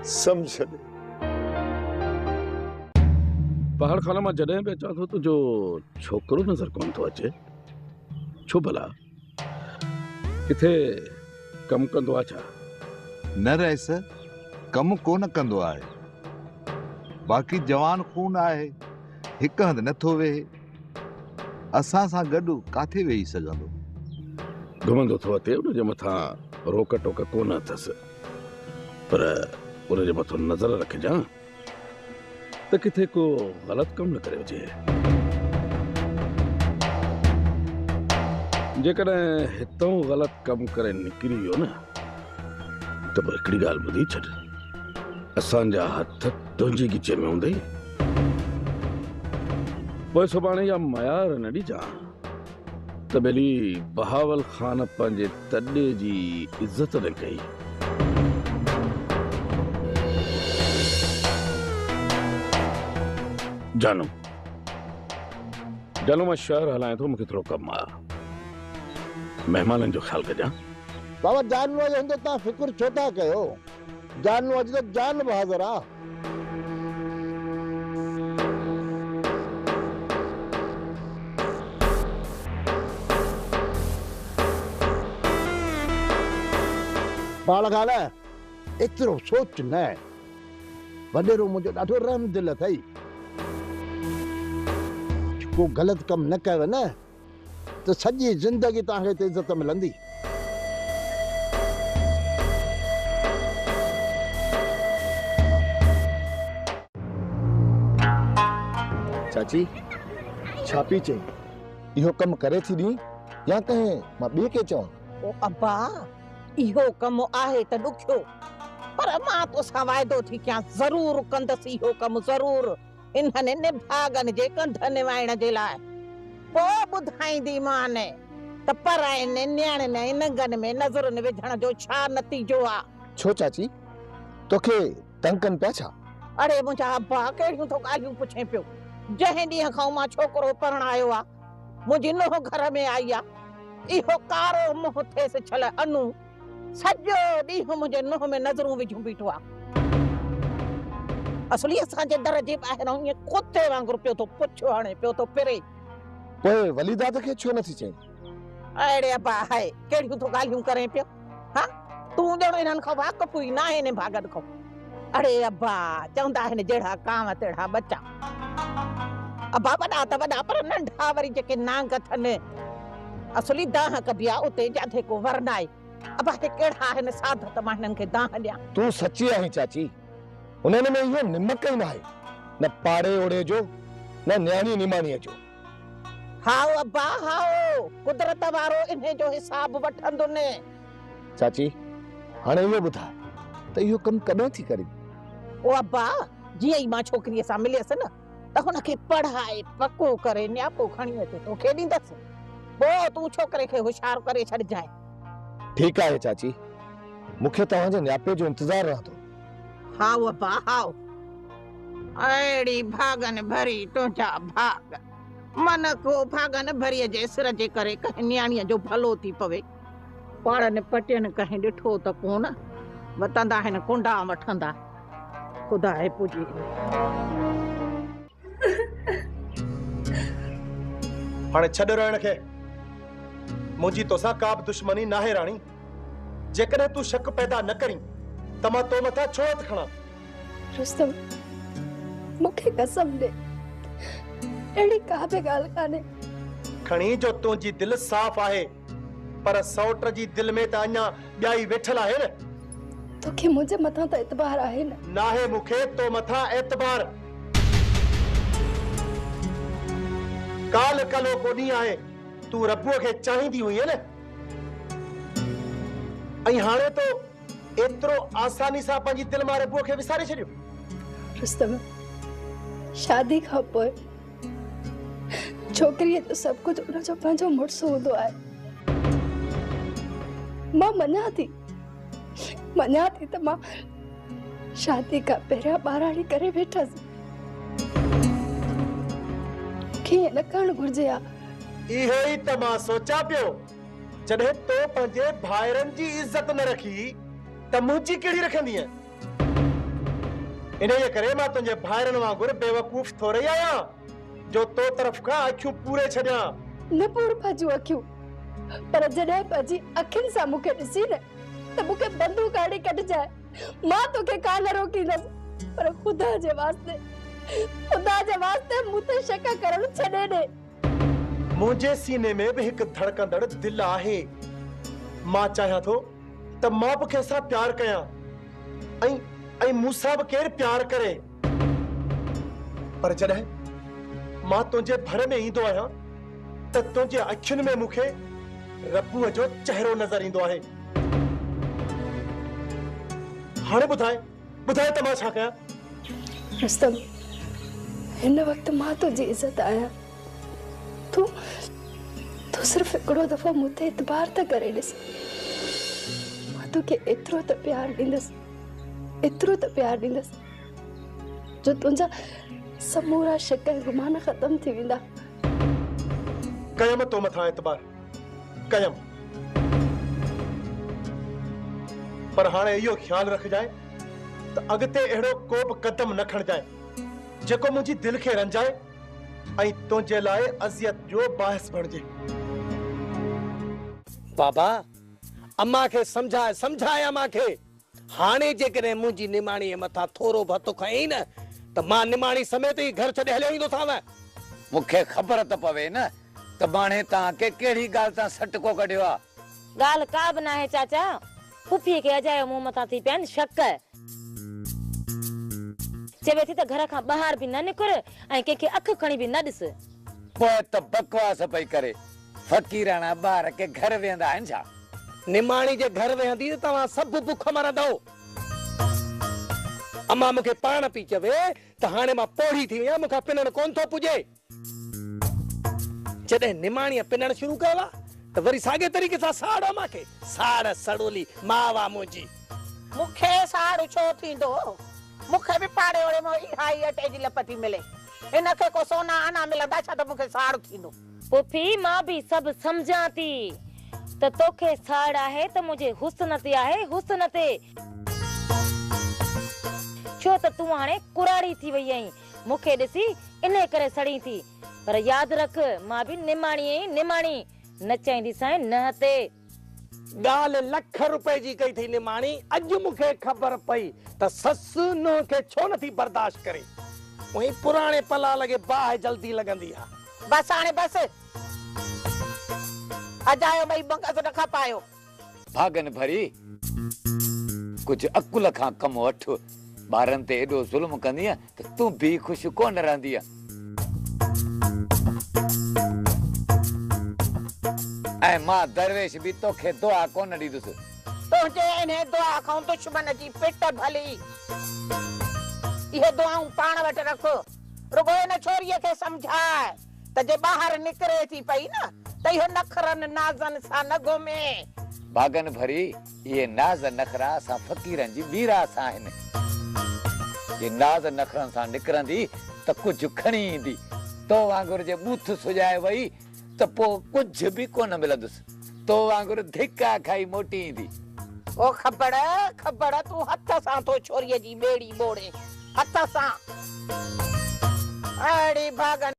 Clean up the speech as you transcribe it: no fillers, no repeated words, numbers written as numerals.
समझ दे पहाड़ खाना में जॾहिं बि अचां थो त जो छोकिरो नज़र कोन थो अचे छो भला किथे कमु कंदो आहे छा? न रहिस कमु कोन कंदो आहे, बाक़ी जवान खून आहे, हिकु हंधि नथो वेहे, असां सां गॾु काथे वेही सघंदो? घुमंदो थो अचे, उनजे मथां रोक टोक कोन अथसि, पर उनजे मथां नज़र रखजां त किथे को ग़लति कमु न करे हुजे। जेकॾहिं हितां ग़लति कमु करे निकिरी वियो न त पोइ हिकिड़ी ॻाल्हि ॿुधी छॾ, असांजा हथ तुंहिंजी गिचे में हूंदई। पोइ सुभाणे या मयार न ॾिजां त भली बहावल ख़ान पंहिंजे तॾे जी इज़त न कई। जानू मां शहर हलायां थो, मूंखे थोरो कमु आहे, महिमाननि जो ख़्यालु कजां। बाबा जानू अॼु हूंदो तव्हां फिकुर छो था कयो? जानू अॼु त जान बहादुर आहे। बाल ॻाल्हि एतिरो सोच न, वॾेरो मुंहिंजो ॾाढो रहम दिल अथई, को ग़लति कमु न कयो न त सॼी ज़िंदगी तव्हांखे हिते इज़त मिलंदी। चाची छा पई चई, इहो कमु करे थी ॾी या कंहिं मां ॿिए खे चवां? ओ अब्बा, इहो कमु आहे त ॾुखियो, पर मां तोसां वाइदो थी कयां, ज़रूर कंदसि इहो कमु, ज़रूर इन्हनि निभागनि जे कंध निवाइण जे लाइ। पोइ ॿुधाईंदी मान त पराइनि न्याणियुनि नंगनि में नज़रुनि विझण जो छा नतीजो आहे। छो चाची, तोखे तंग कनि पिया छा? अड़े मुंहिंजा अब्बा कहिड़ियूं तो ॻाल्हियूं पुछे पियो। जंहिं ॾींहं खां मां छोकिरो परणायो आहे, मुंहिंजी नुंहुं घर में आई आहे, इहो कारो मुंहुं थिएसि छल अनु सॼो ॾींहुं मुंहिंजे नुंहुं में नज़रूं विझूं बीठो आहे। असली असांजे दर जे ॿाहिरां ईअं कुते वांगुरु पियो थो पुछो हणे पियो थो फिरे। पोइ वलीदाद खे छो नथी चई? अड़े अब्बा हाय, कहिड़ियूं तो ॻाल्हियूं करे पियो? हा, तूं ॼणो इन्हनि खां वाक़ुफ़ ई न आहे इन भागनि खां। अड़े अब्बा, चवंदा आहिनि जहिड़ा कांव तहिड़ा बचा। अब्बा वॾा त वॾा, पर नंढा वरी जेके नांग अथनि, असली दाह कबी आहे उते जिथे को वर न आहे। अब्बा हे कहिड़ा आहिनि साध त मां हिननि खे दाह ॾियां? तूं सची आहीं चाची, उन्हनि में इहो निमक ई न आहे, न पाड़े ओड़े जो न न्याणी निमाणीअ जो। हाओ अब्बा हाओ, कुदरत वारो इन्हे जो हिसाब वठंदो न। चाची हाणे इहो ॿुधाए त इहो कमु कॾहिं थी करी? ओ अब्बा, जीअं ई मां छोकिरीअ सां मिलियसि न त हुनखे पढ़ाए पको करे न्यापो खणी अचे तोखे ॾींदसि, पोइ तूं छोकिरे खे होशियार करे छॾिजांइ। ठीकु आहे चाची, मूंखे तव्हांजे न्यापे जो इंतज़ारु रहंदो। हाओ अब्बा हाओ, अहिड़ी भागनि भरी तुंहिंजा भाग, मन को भागनि भरीअ जे सिर जे करे कंहिं न्याणीअ जो भलो थी पवे। पाड़नि पटियनि कंहिं ॾिठो त कोन, वतंदा आहिनि कुंडा वठंदा, ख़ुदा आहे पूजी। हाणे छॾ रहण खे, मुंहिंजी तोसां का बि दुश्मनी नाहे राणी। जेकॾहिं तूं शक पैदा न करीं त मां तो मथां छो हथु खणां? रुस्तम, मूंखे कसम ॾे, अहिड़ी का बि ॻाल्हि कान्हे। खणी जो तुंहिंजी दिलि साफ़ आहे, पर सौट जी दिलि में त अञा ॿियाई वेठल आहे न। तोखे मुंहिंजे मथां त एतबार आहे न? नाहे मूंखे तो मथां एतबार। काल कलो को ॾींहुं आहे, तूं रबूअ खे चाहींदी हुईं न, ऐं हाणे तो एतिरो आसानी सां पंहिंजी दिलि मां रबूअ खे विसारे छॾियो। रुस्तम, शादी खां पोइ छोकिरीअ जो सभु कुझु उनजो पंहिंजो मुड़ुसु हूंदो आहे। मां मञा थी त मां शादी खां पहिरियां ॿाराणी करे वेठसि, कीअं न करणु घुर्जे हा। इहो ई त मां सोचां पियो, जॾहिं तो पंहिंजे भाइरनि जी इज़त न रखी त मुंहिंजी कहिड़ी रखंदीअ? इन ये करे मां तुंहिंजे भाइरनि वांगुरु बेवकूफ़ थो रही आहियां जो तो तरफ़ खां अखियूं पूरे छॾियां। न पूर भजू अखियूं, पर जॾहिं पंहिंजी अखियुनि सां मूंखे ॾिसी न त मूंखे बंदूक आड़ी कढजाए, मां तोखे कान रोकींदसि, पर ख़ुदा जे वास्ते मूं ते शक करणु छॾे ॾे। मुंहिंजे सीने में बि हिकु धड़कंदड़ दिलि आहे। मां चाहियां थो त मां बि कंहिंसां प्यार कयां ऐं मूंसां बि केरु प्यार करे, पर जॾहिं मां तुंहिंजे भर में ईंदो आहियां त तुंहिंजे अखियुनि में मूंखे रब्बूअ जो चहिरो नज़र ईंदो आहे। हाणे ॿुधाए त मां छा कयां? रुस्तम, हिन वक़्तु मां तुंहिंजी इज़त आहियां। तूं सिर्फ़ हिकिड़ो दफ़ो मूं ते एतबार त करे ॾिस। मां तोखे एतिरो त प्यार ॾींदसि जो तुंहिंजा समूरा शक ऐं गुमान ख़तम थी वेंदा। कयम तो मथां एतबार कयम, पर हाणे इहो ख्याल रखजाए त अॻिते अहिड़ो को बि कदम न खणजाए जेको मुंहिंजी दिलि खे रंजाए ऐं तुंहिंजे लाइ अज़ियत जो बाहिस बणिजे। बाबा, अम्मा खे समझाए अम्मा खे। हाणे जेकॾहिं मुंहिंजी निमाणीअ मथां थोरो बि हथु खयईं न त मां निमाणी समेत ई घर छॾे हलियो ईंदोसांव। मूंखे ख़बर त पवे न त बाणे तव्हांखे कहिड़ी ॻाल्हि तां सटको कढियो आहे। ॻाल्हि का बि न आहे चाचा, पुफीअ खे अजायो मुंहुं मथां थी पिया आहिनि शक। चवे थी त घर खां ॿाहिरि बि न निकिर ऐं कंहिंखे अखि खणी बि न ॾिस। पोइ त बकवास पई करे। फ़क़ीराणा ॿार के घर वेंदा आहिनि छा? निमाणी जे घर वेहंदी त तव्हां सभु बुख मरंदव। अम्मा मूंखे पाण पई चवे त हाणे मां पोड़ी थी आहियां, मूंखां पिनण कोन थो पुॼे। जॾहिं निमाणीअ पिनण शुरू कयो आहे त वरी साॻे तरीक़े सां साड़ अम्मा खे। साड़ सड़ोली मावा मुंहिंजी। मूंखे साड़ छो थींदो? मूंखे बि पाड़े ओड़े में इहा अटे जी लपती मिले। हिनखे को सोना आना मिलंदा छा त मूंखे साड़ थींदो? पुफी, मां बि सभु सम्झां थी त तोखे साड़ आहे त मुंहिंजे हुस्न ते आहे, हुस्न ते। छो त तूं हाणे कुराड़ी थी वई आहीं, मूंखे ॾिसी इन करे सड़ी थी। पर यादि रख, मां बि निमाणी आहीं, निमाणी। न चाहींदीसां न ते। ॻाल्हि लख रुपए जी कई थी निमाणी। अॼु मूंखे ख़बर पई त ससु नुंहुं खे छो नथी बर्दाश्त करे। उहे पुराणे पला लॻे बाहि जल्दी लॻंदी आहे। बस हाणे बस, अजायो भई बंगस न खपायो। भागन भरी कुछ अकुल खां कम वठ। ॿारनि ते एॾो ज़ुल्म कंदी त तूं बि ख़ुशि कोन रहंदी। ऐं मां दरवेश बि तोखे दुआ कोन ॾींदुसि। तुंहिंजे इन दुआ खां दुश्मन जी पिट भली। इहे दुआऊं पाण वटि रख। रुगो इन छोरीअ खे समझाए त जे ॿाहिरि निकिरे थी पई न त इहो नखरनि नाज़नि सां न घुमे। भागन भरी ये नाज़ नखरा असां फ़क़ीरनि जी मीरास आहिनि। जे नाज़ नखरनि सां निकिरंदी त कुझु खणी ईंदी। तो वांगुरु जे बूथ सुॼाए वई त पोइ कुझु बि कोन मिलंदुसि। तो वांगुरु धिका खाई मोटी ईंदी। ओ खबड़ तूं हथ सां तो छोरीअ जी ॿेड़ी ॿोड़े, हथ सां। अड़ी भागन